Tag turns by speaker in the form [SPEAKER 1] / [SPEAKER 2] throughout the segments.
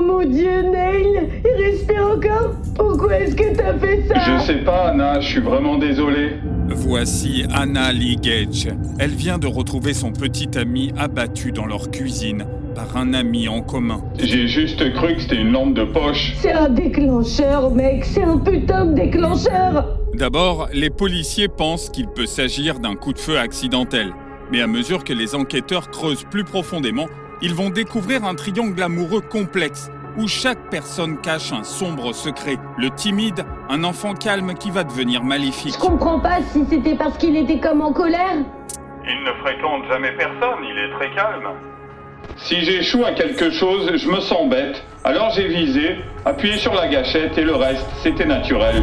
[SPEAKER 1] mon Dieu, Neil, il respire encore. Pourquoi est-ce que t'as fait ça?
[SPEAKER 2] Je sais pas, Anna, je suis vraiment désolé.
[SPEAKER 3] Voici Anna Lee Gage. Elle vient de retrouver son petit ami abattu dans leur cuisine par un ami en commun.
[SPEAKER 2] J'ai juste cru que c'était une lampe de poche.
[SPEAKER 1] C'est un déclencheur, mec, c'est un putain de déclencheur.
[SPEAKER 3] D'abord, les policiers pensent qu'il peut s'agir d'un coup de feu accidentel. Mais à mesure que les enquêteurs creusent plus profondément, ils vont découvrir un triangle amoureux complexe où chaque personne cache un sombre secret. Le timide, un enfant calme qui va devenir maléfique.
[SPEAKER 1] Je comprends pas si c'était parce qu'il était comme en colère.
[SPEAKER 2] Il ne fréquente jamais personne, il est très calme. Si j'échoue à quelque chose, je me sens bête. Alors j'ai visé, appuyé sur la gâchette et le reste, c'était naturel.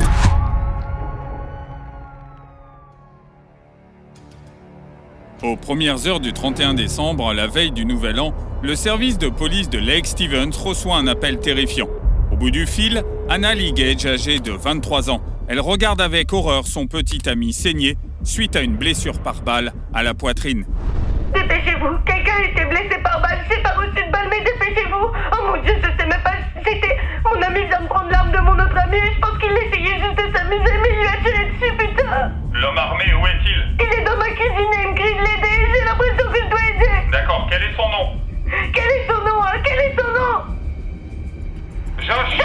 [SPEAKER 3] Aux premières heures du 31 décembre, la veille du Nouvel An, le service de police de Lake Stevens reçoit un appel terrifiant. Au bout du fil, Anna Lee Gage, âgée de 23 ans. Elle regarde avec horreur son petit ami saigner suite à une blessure par balle à la poitrine.
[SPEAKER 4] Dépêchez-vous, quelqu'un a été blessé par balle, j'ai pas reçu de balle, mais dépêchez-vous. Oh mon Dieu, je sais même pas, c'était... Mon ami vient de prendre l'arme de mon autre ami, je pense qu'il essayait juste de s'amuser, mais il lui a tiré dessus, putain.
[SPEAKER 2] L'homme armé, où est-il?
[SPEAKER 4] Il est dans ma cuisine et il me crie de l'aider, j'ai l'impression que je dois aider.
[SPEAKER 2] D'accord, quel est son nom?
[SPEAKER 4] Quel est son nom, hein? Quel est son nom?
[SPEAKER 2] Josh!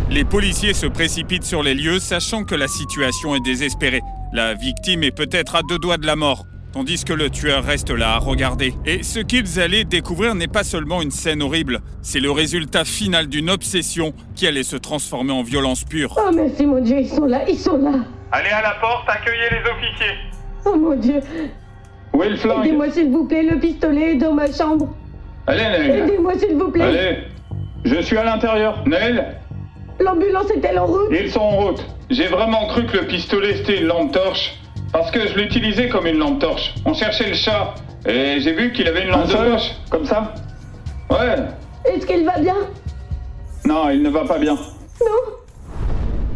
[SPEAKER 3] Les policiers se précipitent sur les lieux, sachant que la situation est désespérée. La victime est peut-être à deux doigts de la mort, tandis que le tueur reste là à regarder. Et ce qu'ils allaient découvrir n'est pas seulement une scène horrible, c'est le résultat final d'une obsession qui allait se transformer en violence pure.
[SPEAKER 1] Oh merci mon Dieu, ils sont là.
[SPEAKER 2] Allez à la porte, accueillez les officiers.
[SPEAKER 1] Oh mon Dieu.
[SPEAKER 2] Où est le flingue?
[SPEAKER 1] Aidez-moi s'il vous plaît, le pistolet est dans ma chambre.
[SPEAKER 2] Allez, Neil.
[SPEAKER 1] Aidez-moi s'il vous plaît.
[SPEAKER 2] Allez, je suis à l'intérieur. Neil?
[SPEAKER 1] L'ambulance est-elle en route?
[SPEAKER 2] Ils sont en route. J'ai vraiment cru que le pistolet c'était une lampe torche. Parce que je l'utilisais comme une lampe torche. On cherchait le chat. Et j'ai vu qu'il avait une lampe de poche. Comme ça. Ouais.
[SPEAKER 1] Est-ce qu'il va bien?
[SPEAKER 2] Non, il ne va pas bien.
[SPEAKER 1] Non?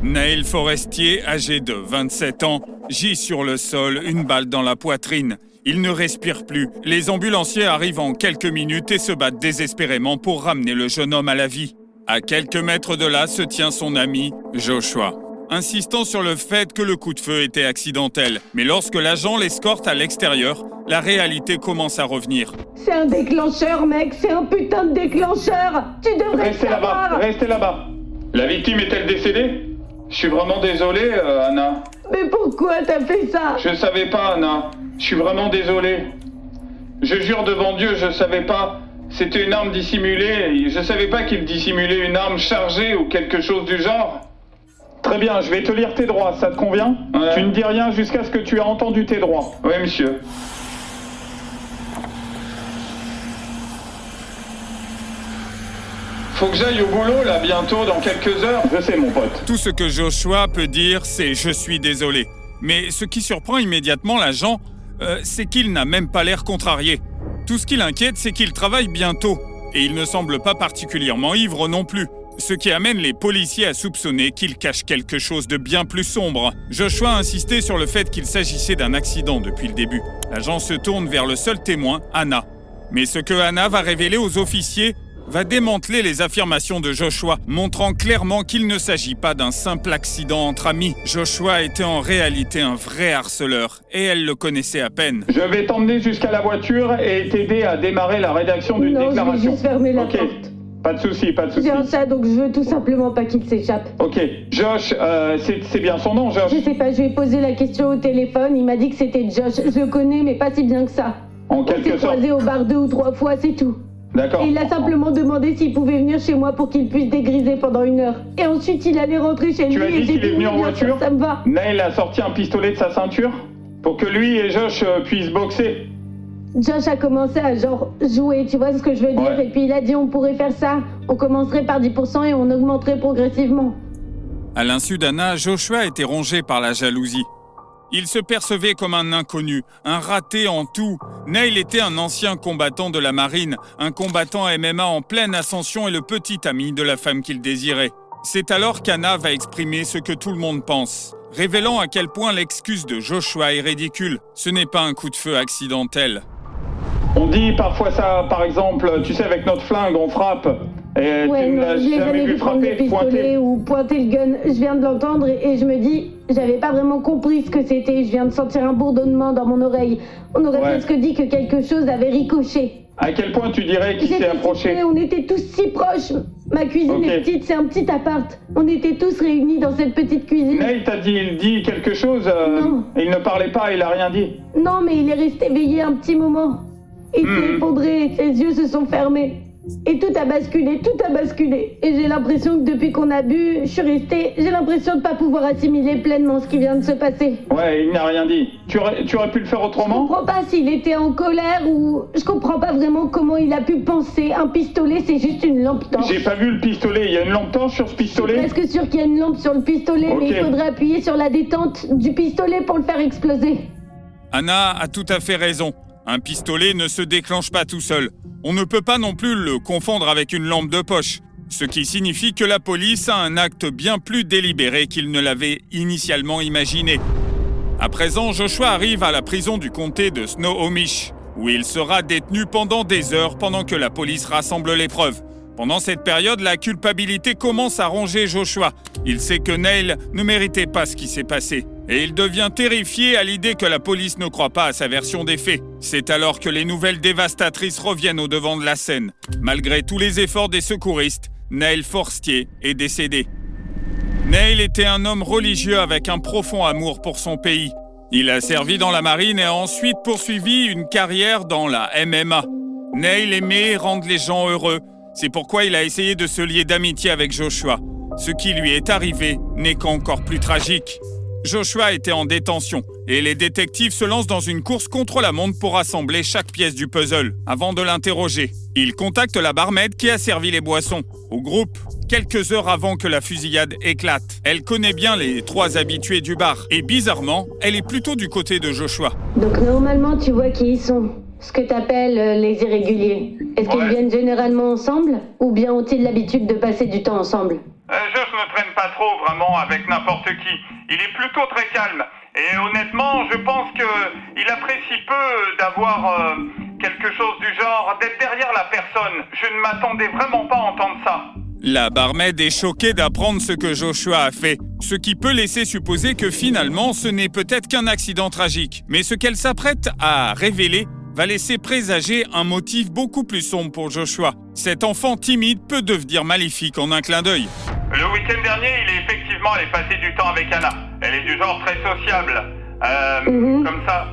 [SPEAKER 3] Neil Forestier, âgé de 27 ans, gît sur le sol, une balle dans la poitrine. Il ne respire plus. Les ambulanciers arrivent en quelques minutes et se battent désespérément pour ramener le jeune homme à la vie. À quelques mètres de là se tient son ami, Joshua, insistant sur le fait que le coup de feu était accidentel. Mais lorsque l'agent l'escorte à l'extérieur, la réalité commence à revenir.
[SPEAKER 1] C'est un déclencheur, mec, c'est un putain de déclencheur. Tu devrais
[SPEAKER 2] Restez
[SPEAKER 1] le savoir.
[SPEAKER 2] là-bas, restez là-bas. La victime est-elle décédée? Je suis vraiment désolé, Anna.
[SPEAKER 1] Mais pourquoi t'as fait ça?
[SPEAKER 2] Je savais pas, Anna. Je suis vraiment désolé. Je jure devant Dieu, je savais pas. C'était une arme dissimulée. Je savais pas qu'il dissimulait une arme chargée ou quelque chose du genre. Très bien, je vais te lire tes droits, ça te convient? Ouais. Tu ne dis rien jusqu'à ce que tu aies entendu tes droits. Oui, monsieur. Faut que j'aille au boulot, là, bientôt, dans quelques heures. Je sais, mon pote.
[SPEAKER 3] Tout ce que Joshua peut dire, c'est « je suis désolé ». Mais ce qui surprend immédiatement l'agent, c'est qu'il n'a même pas l'air contrarié. Tout ce qui l'inquiète, c'est qu'il travaille bientôt. Et il ne semble pas particulièrement ivre non plus. Ce qui amène les policiers à soupçonner qu'il cache quelque chose de bien plus sombre. Joshua a insisté sur le fait qu'il s'agissait d'un accident depuis le début. L'agent se tourne vers le seul témoin, Anna. Mais ce que Anna va révéler aux officiers va démanteler les affirmations de Joshua, montrant clairement qu'il ne s'agit pas d'un simple accident entre amis. Joshua était en réalité un vrai harceleur, et elle le connaissait à peine.
[SPEAKER 2] Je vais t'emmener jusqu'à la voiture et t'aider à démarrer la rédaction d'une déclaration.
[SPEAKER 1] Non, je vais juste fermer la porte.
[SPEAKER 2] Pas de souci, pas de souci.
[SPEAKER 1] J'ai un chat, donc je veux tout simplement pas qu'il s'échappe.
[SPEAKER 2] Ok, Josh, c'est bien son nom, Josh?
[SPEAKER 1] Je sais pas, je lui ai posé la question au téléphone, il m'a dit que c'était Josh. Je le connais, mais pas si bien que ça.
[SPEAKER 2] En quelque sorte.
[SPEAKER 1] On s'est croisés au bar 2 ou 3 fois, c'est tout.
[SPEAKER 2] D'accord.
[SPEAKER 1] Et il a simplement demandé s'il pouvait venir chez moi pour qu'il puisse dégriser pendant 1 heure. Et ensuite, il allait rentrer chez lui.
[SPEAKER 2] Tu as dit qu'il est venu en voiture?
[SPEAKER 1] Ça me va.
[SPEAKER 2] Neil a sorti un pistolet de sa ceinture pour que lui et Josh puissent boxer.
[SPEAKER 1] Josh a commencé à jouer, tu vois ce que je veux dire?
[SPEAKER 2] Ouais.
[SPEAKER 1] Et puis il a dit on pourrait faire ça. On commencerait par 10% et on augmenterait progressivement.
[SPEAKER 3] À l'insu d'Anna, Joshua était rongé par la jalousie. Il se percevait comme un inconnu, un raté en tout. Neil était un ancien combattant de la marine, un combattant MMA en pleine ascension et le petit ami de la femme qu'il désirait. C'est alors qu'Anna va exprimer ce que tout le monde pense, révélant à quel point l'excuse de Joshua est ridicule. Ce n'est pas un coup de feu accidentel.
[SPEAKER 2] On dit parfois ça, par exemple, tu sais, avec notre flingue, on frappe. Et
[SPEAKER 1] Ouais,
[SPEAKER 2] tu ne
[SPEAKER 1] non,
[SPEAKER 2] l'as
[SPEAKER 1] je l'ai jamais vu prendre le
[SPEAKER 2] frapper,
[SPEAKER 1] pistolet
[SPEAKER 2] pointer.
[SPEAKER 1] ou pointer le gun. Je viens de l'entendre et je me dis, j'avais pas vraiment compris ce que c'était. Je viens de sentir un bourdonnement dans mon oreille. On aurait
[SPEAKER 2] Ouais.
[SPEAKER 1] presque dit que quelque chose avait ricoché.
[SPEAKER 2] À quel point tu dirais qu'il s'est
[SPEAKER 1] J'étais si
[SPEAKER 2] approché?
[SPEAKER 1] près, on était tous si proches. Ma cuisine
[SPEAKER 2] Ok.
[SPEAKER 1] est petite, c'est un petit appart. On était tous réunis dans cette petite cuisine.
[SPEAKER 2] Neil t'a dit, il dit quelque chose
[SPEAKER 1] Non.
[SPEAKER 2] Il ne parlait pas, il a rien dit.
[SPEAKER 1] Non, mais il est resté veillé un petit moment. Il s'est effondré, ses yeux se sont fermés. Et tout a basculé, tout a basculé. Et j'ai l'impression que depuis qu'on a bu, je suis restée, j'ai l'impression de pas pouvoir assimiler pleinement ce qui vient de se passer.
[SPEAKER 2] Ouais, il n'a rien dit. Tu aurais pu le faire
[SPEAKER 1] Je
[SPEAKER 2] autrement?
[SPEAKER 1] comprends pas s'il était en colère ou... Je comprends pas vraiment comment il a pu penser. Un pistolet, c'est juste une lampe torche.
[SPEAKER 2] J'ai pas vu le pistolet. Il y a une lampe torche sur ce
[SPEAKER 1] Je suis
[SPEAKER 2] pistolet?
[SPEAKER 1] presque sûre qu'il y a une lampe sur le pistolet,
[SPEAKER 2] Ok.
[SPEAKER 1] mais il faudrait appuyer sur la détente du pistolet pour le faire exploser.
[SPEAKER 3] Anna a tout à fait raison. Un pistolet ne se déclenche pas tout seul. On ne peut pas non plus le confondre avec une lampe de poche. Ce qui signifie que la police a un acte bien plus délibéré qu'il ne l'avait initialement imaginé. À présent, Joshua arrive à la prison du comté de Snohomish, où il sera détenu pendant des heures pendant que la police rassemble les preuves. Pendant cette période, la culpabilité commence à ronger Joshua. Il sait que Neil ne méritait pas ce qui s'est passé. Et il devient terrifié à l'idée que la police ne croit pas à sa version des faits. C'est alors que les nouvelles dévastatrices reviennent au devant de la scène. Malgré tous les efforts des secouristes, Neil Forstier est décédé. Neil était un homme religieux avec un profond amour pour son pays. Il a servi dans la marine et a ensuite poursuivi une carrière dans la MMA. Neil aimait rendre les gens heureux. C'est pourquoi il a essayé de se lier d'amitié avec Joshua. Ce qui lui est arrivé n'est qu'encore plus tragique. Joshua était en détention et les détectives se lancent dans une course contre la montre pour rassembler chaque pièce du puzzle avant de l'interroger. Ils contactent la barmaid qui a servi les boissons au groupe quelques heures avant que la fusillade éclate. Elle connaît bien les 3 habitués du bar et bizarrement, elle est plutôt du côté de Joshua.
[SPEAKER 1] Donc normalement, tu vois qui ils sont. Ce que t'appelles les irréguliers. Est-ce qu'ils
[SPEAKER 2] Ouais.
[SPEAKER 1] viennent généralement ensemble? Ou bien ont-ils l'habitude de passer du temps ensemble?
[SPEAKER 2] Josh ne traîne pas trop vraiment avec n'importe qui. Il est plutôt très calme. Et honnêtement, je pense qu'il apprécie peu d'avoir quelque chose du genre, d'être derrière la personne. Je ne m'attendais vraiment pas à entendre ça.
[SPEAKER 3] La barmaid est choquée d'apprendre ce que Joshua a fait, ce qui peut laisser supposer que finalement ce n'est peut-être qu'un accident tragique. Mais ce qu'elle s'apprête à révéler va laisser présager un motif beaucoup plus sombre pour Joshua. Cet enfant timide peut devenir maléfique en un clin d'œil.
[SPEAKER 2] Le week-end dernier, il est effectivement allé passer du temps avec Anna. Elle est du genre très sociable. Comme ça.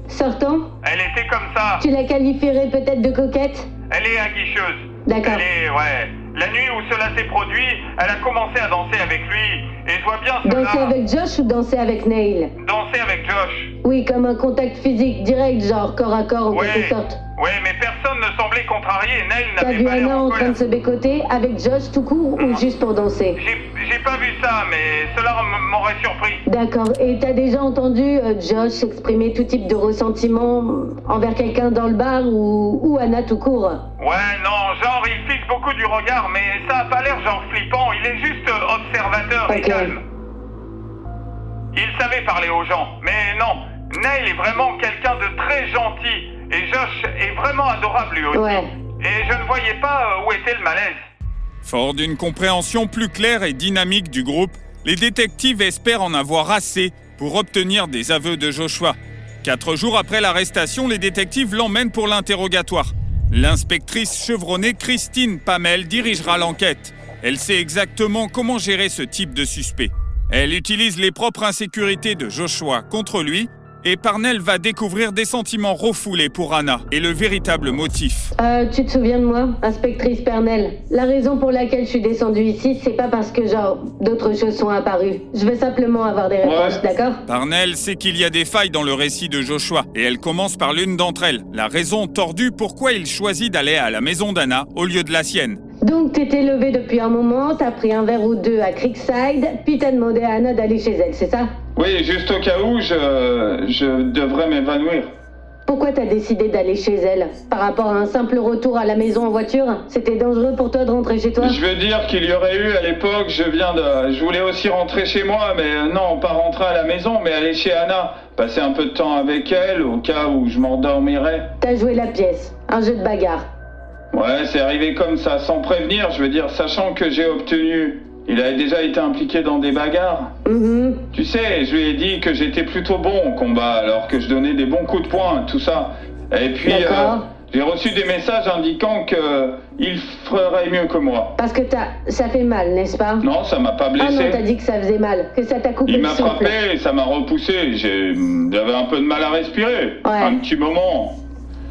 [SPEAKER 1] Sortant?
[SPEAKER 2] Elle était comme ça.
[SPEAKER 1] Tu la qualifierais peut-être de coquette?
[SPEAKER 2] Elle est aguicheuse.
[SPEAKER 1] D'accord.
[SPEAKER 2] Elle est, ouais. La nuit où cela s'est produit, elle a commencé à danser avec lui. Et je vois bien
[SPEAKER 1] Danser
[SPEAKER 2] cela.
[SPEAKER 1] avec Josh ou danser avec Neil?
[SPEAKER 2] Danser avec Josh.
[SPEAKER 1] Oui, comme un contact physique direct, genre corps à corps en
[SPEAKER 2] Ouais.
[SPEAKER 1] quelque sorte.
[SPEAKER 2] Ouais, mais personne ne semblait contrarié. Neil
[SPEAKER 1] T'as
[SPEAKER 2] n'avait
[SPEAKER 1] vu
[SPEAKER 2] pas l'air
[SPEAKER 1] Anna
[SPEAKER 2] en
[SPEAKER 1] en train
[SPEAKER 2] colère.
[SPEAKER 1] de se bécoter avec Josh tout court ou juste pour danser?
[SPEAKER 2] J'ai pas vu ça, mais cela m'aurait surpris.
[SPEAKER 1] D'accord. Et t'as déjà entendu Josh exprimer tout type de ressentiment envers quelqu'un dans le bar ou Anna tout court?
[SPEAKER 2] Ouais, non, genre, il fixe beaucoup du regard, mais ça a pas l'air genre flippant. Il est juste observateur et
[SPEAKER 1] Ok.
[SPEAKER 2] calme. Il savait parler aux gens, mais non. Neil est vraiment quelqu'un de très gentil. Et Josh est vraiment adorable lui aussi.
[SPEAKER 1] Ouais.
[SPEAKER 2] Et je ne voyais pas où était le malaise.
[SPEAKER 3] Fort d'une compréhension plus claire et dynamique du groupe, les détectives espèrent en avoir assez pour obtenir des aveux de Joshua. 4 jours après l'arrestation, les détectives l'emmènent pour l'interrogatoire. L'inspectrice chevronnée Christine Pamel dirigera l'enquête. Elle sait exactement comment gérer ce type de suspect. Elle utilise les propres insécurités de Joshua contre lui et Parnell va découvrir des sentiments refoulés pour Anna et le véritable motif.
[SPEAKER 1] Tu te souviens de moi, inspectrice Pernell? La raison pour laquelle je suis descendue ici, c'est pas parce que, genre, d'autres choses sont apparues. Je veux simplement avoir des réponses,
[SPEAKER 2] Ouais.
[SPEAKER 1] d'accord?
[SPEAKER 3] Parnell sait qu'il y a des failles dans le récit de Joshua et elle commence par l'une d'entre elles, la raison tordue pourquoi il choisit d'aller à la maison d'Anna au lieu de la sienne.
[SPEAKER 1] Donc t'étais levé depuis un moment, t'as pris un verre ou deux à Creekside, puis t'as demandé à Anna d'aller chez elle, c'est ça?
[SPEAKER 2] Oui, juste au cas où, je devrais m'évanouir.
[SPEAKER 1] Pourquoi t'as décidé d'aller chez elle? Par rapport à un simple retour à la maison en voiture? C'était dangereux pour toi de rentrer chez toi?
[SPEAKER 2] Je veux dire qu'il y aurait eu à l'époque, je voulais aussi rentrer chez moi, mais non, pas rentrer à la maison, mais aller chez Anna. Passer un peu de temps avec elle, au cas où je m'endormirais.
[SPEAKER 1] T'as joué la pièce, un jeu de bagarre.
[SPEAKER 2] Ouais, c'est arrivé comme ça, sans prévenir, je veux dire, sachant que j'ai obtenu... Il avait déjà été impliqué dans des bagarres. Tu sais, je lui ai dit que j'étais plutôt bon au combat, alors que je donnais des bons coups de poing, tout ça. Et puis, j'ai reçu des messages indiquant qu'il ferait mieux que moi.
[SPEAKER 1] Parce que ça fait mal, n'est-ce pas?
[SPEAKER 2] Non, ça m'a pas blessé.
[SPEAKER 1] Ah non, t'as dit que ça faisait mal, que ça t'a coupé le souffle.
[SPEAKER 2] Il m'a frappé, ça m'a repoussé. J'avais un peu de mal à respirer.
[SPEAKER 1] Ouais.
[SPEAKER 2] Un petit moment.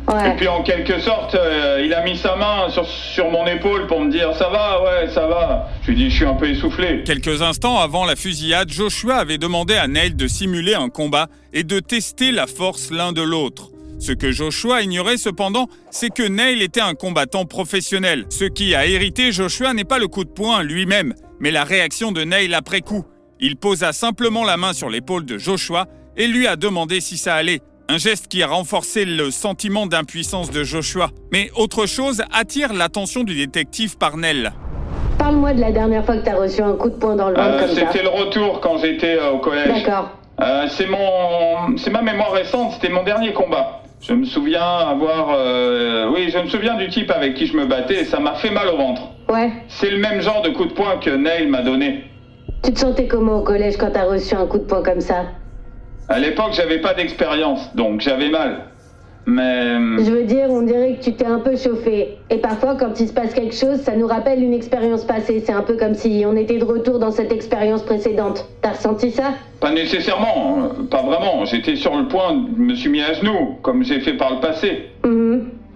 [SPEAKER 1] Ouais.
[SPEAKER 2] Et puis en quelque sorte, il a mis sa main sur mon épaule pour me dire « ça va, ouais, ça va ». Je lui ai dit « je suis un peu essoufflé ».
[SPEAKER 3] Quelques instants avant la fusillade, Joshua avait demandé à Neil de simuler un combat et de tester la force l'un de l'autre. Ce que Joshua ignorait cependant, c'est que Neil était un combattant professionnel. Ce qui a irrité Joshua n'est pas le coup de poing lui-même, mais la réaction de Neil après coup. Il posa simplement la main sur l'épaule de Joshua et lui a demandé si ça allait. Un geste qui a renforcé le sentiment d'impuissance de Joshua. Mais autre chose attire l'attention du détective Parnell.
[SPEAKER 1] Parle-moi de la dernière fois que t'as reçu un coup de poing dans le ventre comme ça.
[SPEAKER 2] C'était le retour quand j'étais au collège.
[SPEAKER 1] D'accord.
[SPEAKER 2] C'est ma mémoire récente, c'était mon dernier combat. Je me souviens je me souviens du type avec qui je me battais et ça m'a fait mal au ventre.
[SPEAKER 1] Ouais.
[SPEAKER 2] C'est le même genre de coup de poing que Neil m'a donné.
[SPEAKER 1] Tu te sentais comment au collège quand t'as reçu un coup de poing comme ça?
[SPEAKER 2] À l'époque, j'avais pas d'expérience, donc j'avais mal. Mais...
[SPEAKER 1] Je veux dire, on dirait que tu t'es un peu chauffé. Et parfois, quand il se passe quelque chose, ça nous rappelle une expérience passée. C'est un peu comme si on était de retour dans cette expérience précédente. T'as ressenti ça?
[SPEAKER 2] Pas nécessairement, pas vraiment. J'étais sur le point, je me suis mis à genoux, comme j'ai fait par le passé.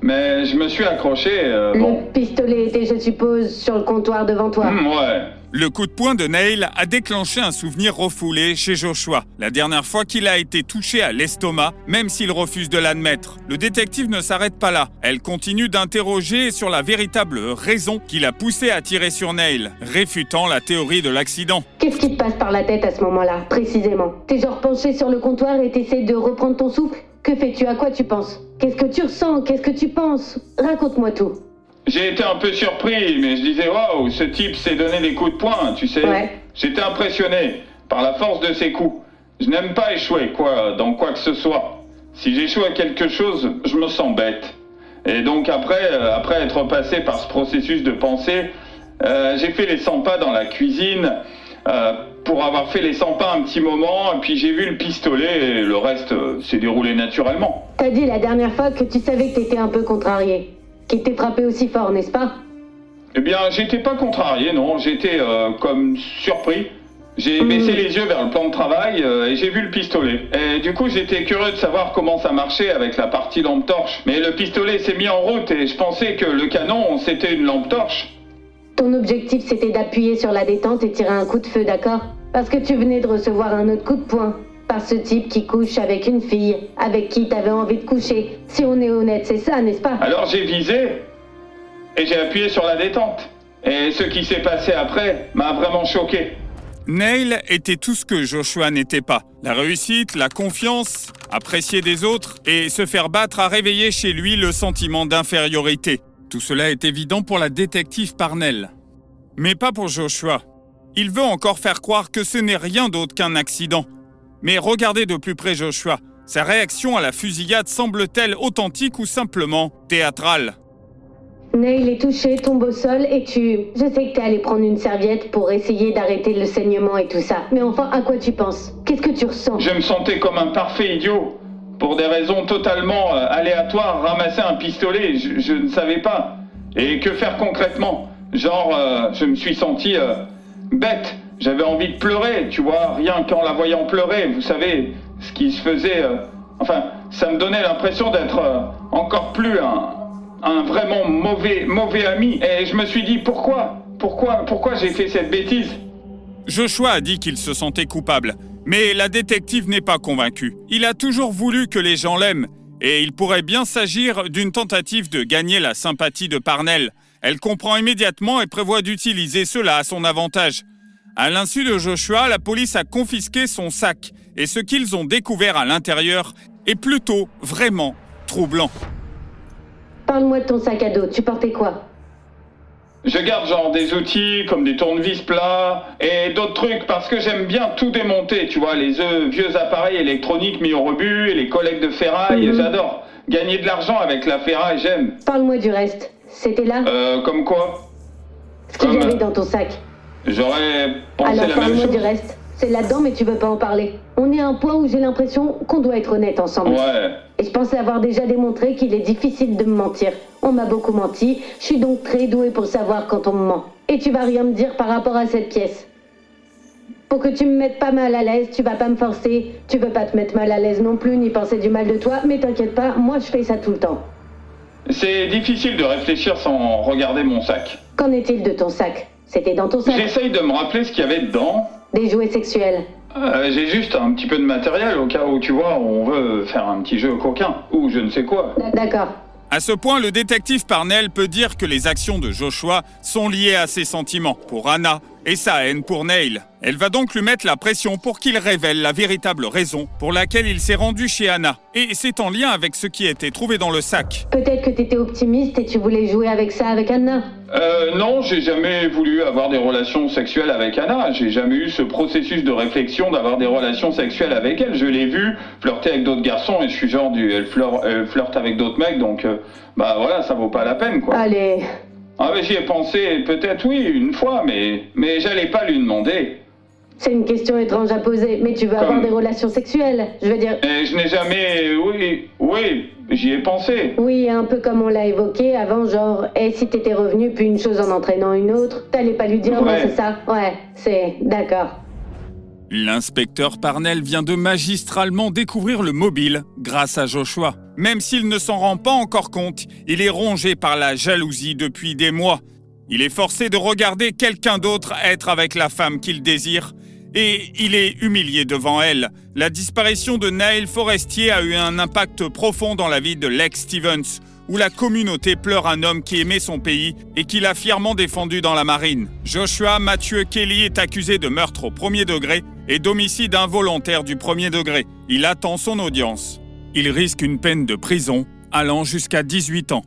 [SPEAKER 2] Mais je me suis accroché, bon...
[SPEAKER 1] Le pistolet était, je suppose, sur le comptoir devant toi.
[SPEAKER 2] Ouais.
[SPEAKER 3] Le coup de poing de Neil a déclenché un souvenir refoulé chez Joshua. La dernière fois qu'il a été touché à l'estomac, même s'il refuse de l'admettre. Le détective ne s'arrête pas là. Elle continue d'interroger sur la véritable raison qui l'a poussé à tirer sur Neil, réfutant la théorie de l'accident.
[SPEAKER 1] Qu'est-ce qui te passe par la tête à ce moment-là, précisément? T'es genre penché sur le comptoir et t'essaies de reprendre ton souffle? Que fais-tu? À quoi tu penses? Qu'est-ce que tu ressens? Qu'est-ce que tu penses? Raconte-moi tout.
[SPEAKER 2] J'ai été un peu surpris, mais je disais, waouh, ce type s'est donné des coups de poing, tu sais.
[SPEAKER 1] Ouais.
[SPEAKER 2] J'étais impressionné par la force de ses coups. Je n'aime pas échouer, dans quoi que ce soit. Si j'échoue à quelque chose, je me sens bête. Et donc après être passé par ce processus de pensée, j'ai fait les 100 pas dans la cuisine, pour avoir fait les 100 pas un petit moment, et puis j'ai vu le pistolet, et le reste s'est déroulé naturellement.
[SPEAKER 1] T'as dit la dernière fois que tu savais que t'étais un peu contrarié. Qui t'est frappé aussi fort, n'est-ce pas?
[SPEAKER 2] Eh bien, j'étais pas contrarié, non. J'étais comme surpris. J'ai baissé les yeux vers le plan de travail et j'ai vu le pistolet. Et du coup, j'étais curieux de savoir comment ça marchait avec la partie lampe torche. Mais le pistolet s'est mis en route et je pensais que le canon, c'était une lampe torche.
[SPEAKER 1] Ton objectif, c'était d'appuyer sur la détente et tirer un coup de feu, d'accord? Parce que tu venais de recevoir un autre coup de poing. Par ce type qui couche avec une fille, avec qui t'avais envie de coucher. Si on est honnête, c'est ça, n'est-ce pas?
[SPEAKER 2] Alors j'ai visé, et j'ai appuyé sur la détente. Et ce qui s'est passé après m'a vraiment choqué.
[SPEAKER 3] Neil était tout ce que Joshua n'était pas. La réussite, la confiance, apprécier des autres et se faire battre a réveillé chez lui le sentiment d'infériorité. Tout cela est évident pour la détective Parnell. Mais pas pour Joshua. Il veut encore faire croire que ce n'est rien d'autre qu'un accident. Mais regardez de plus près Joshua. Sa réaction à la fusillade semble-t-elle authentique ou simplement théâtrale?
[SPEAKER 1] Neil est touché, tombe au sol et Je sais que t'es allé prendre une serviette pour essayer d'arrêter le saignement et tout ça. Mais enfin, à quoi tu penses? Qu'est-ce que tu ressens?
[SPEAKER 2] Je me sentais comme un parfait idiot. Pour des raisons totalement aléatoires, ramasser un pistolet, je ne savais pas. Et que faire concrètement? Je me suis senti bête. J'avais envie de pleurer, tu vois, rien qu'en la voyant pleurer, vous savez, ce qui se faisait... ça me donnait l'impression d'être encore plus un vraiment mauvais ami. Et je me suis dit, pourquoi j'ai fait cette bêtise?
[SPEAKER 3] Joshua a dit qu'il se sentait coupable, mais la détective n'est pas convaincue. Il a toujours voulu que les gens l'aiment, et il pourrait bien s'agir d'une tentative de gagner la sympathie de Parnell. Elle comprend immédiatement et prévoit d'utiliser cela à son avantage. À l'insu de Joshua, la police a confisqué son sac et ce qu'ils ont découvert à l'intérieur est plutôt vraiment troublant.
[SPEAKER 1] Parle-moi de ton sac à dos, tu portais quoi?
[SPEAKER 2] Je garde des outils comme des tournevis plats et d'autres trucs parce que j'aime bien tout démonter, tu vois, les vieux appareils électroniques mis au rebut et les collectes de ferraille, j'adore. Gagner de l'argent avec la ferraille, j'aime.
[SPEAKER 1] Parle-moi du reste. C'était là?
[SPEAKER 2] Comme quoi?
[SPEAKER 1] Ce qu'il y avait dans ton sac.
[SPEAKER 2] J'aurais pensé
[SPEAKER 1] Alors
[SPEAKER 2] la même
[SPEAKER 1] parle-moi
[SPEAKER 2] chose.
[SPEAKER 1] du reste. C'est là-dedans, mais tu veux pas en parler. On est à un point où j'ai l'impression qu'on doit être honnête ensemble.
[SPEAKER 2] Ouais.
[SPEAKER 1] Et je pensais avoir déjà démontré qu'il est difficile de me mentir. On m'a beaucoup menti, je suis donc très douée pour savoir quand on me ment. Et tu vas rien me dire par rapport à cette pièce. Pour que tu me mettes pas mal à l'aise, tu vas pas me forcer. Tu veux pas te mettre mal à l'aise non plus, ni penser du mal de toi, mais t'inquiète pas, moi je fais ça tout le temps.
[SPEAKER 2] C'est difficile de réfléchir sans regarder mon sac.
[SPEAKER 1] Qu'en est-il de ton sac? C'était dans ton sac?
[SPEAKER 2] J'essaye de me rappeler ce qu'il y avait dedans.
[SPEAKER 1] Des jouets sexuels.
[SPEAKER 2] J'ai juste un petit peu de matériel au cas où, tu vois, on veut faire un petit jeu coquin. Ou je ne sais quoi.
[SPEAKER 1] D'accord.
[SPEAKER 3] À ce point, le détective Parnell peut dire que les actions de Joshua sont liées à ses sentiments pour Anna et sa haine pour Neil. Elle va donc lui mettre la pression pour qu'il révèle la véritable raison pour laquelle il s'est rendu chez Anna. Et c'est en lien avec ce qui a été trouvé dans le sac.
[SPEAKER 1] Peut-être que t'étais optimiste et tu voulais jouer avec ça avec Anna.
[SPEAKER 2] Non, j'ai jamais voulu avoir des relations sexuelles avec Anna. J'ai jamais eu ce processus de réflexion d'avoir des relations sexuelles avec elle. Je l'ai vue flirter avec d'autres garçons et je suis genre elle flirte avec d'autres mecs, donc bah voilà, ça vaut pas la peine, quoi.
[SPEAKER 1] Allez.
[SPEAKER 2] Ah mais j'y ai pensé peut-être oui, une fois, mais j'allais pas lui demander.
[SPEAKER 1] C'est une question étrange à poser, mais tu veux avoir des relations sexuelles, je veux dire...
[SPEAKER 2] Et je n'ai jamais... Oui, j'y ai pensé.
[SPEAKER 1] Oui, un peu comme on l'a évoqué avant, genre, et si t'étais revenu, puis une chose en entraînant une autre, t'allais pas lui dire,
[SPEAKER 2] Ouais.
[SPEAKER 1] non, c'est ça? Ouais, c'est... D'accord.
[SPEAKER 3] L'inspecteur Parnell vient de magistralement découvrir le mobile grâce à Joshua. Même s'il ne s'en rend pas encore compte, il est rongé par la jalousie depuis des mois. Il est forcé de regarder quelqu'un d'autre être avec la femme qu'il désire et il est humilié devant elle. La disparition de Neil Forestier a eu un impact profond dans la vie de Lex Stevens, où la communauté pleure un homme qui aimait son pays et qu'il a fièrement défendu dans la marine. Joshua Mathieu Kelly est accusé de meurtre au premier degré et d'homicide involontaire du premier degré. Il attend son audience. Il risque une peine de prison allant jusqu'à 18 ans.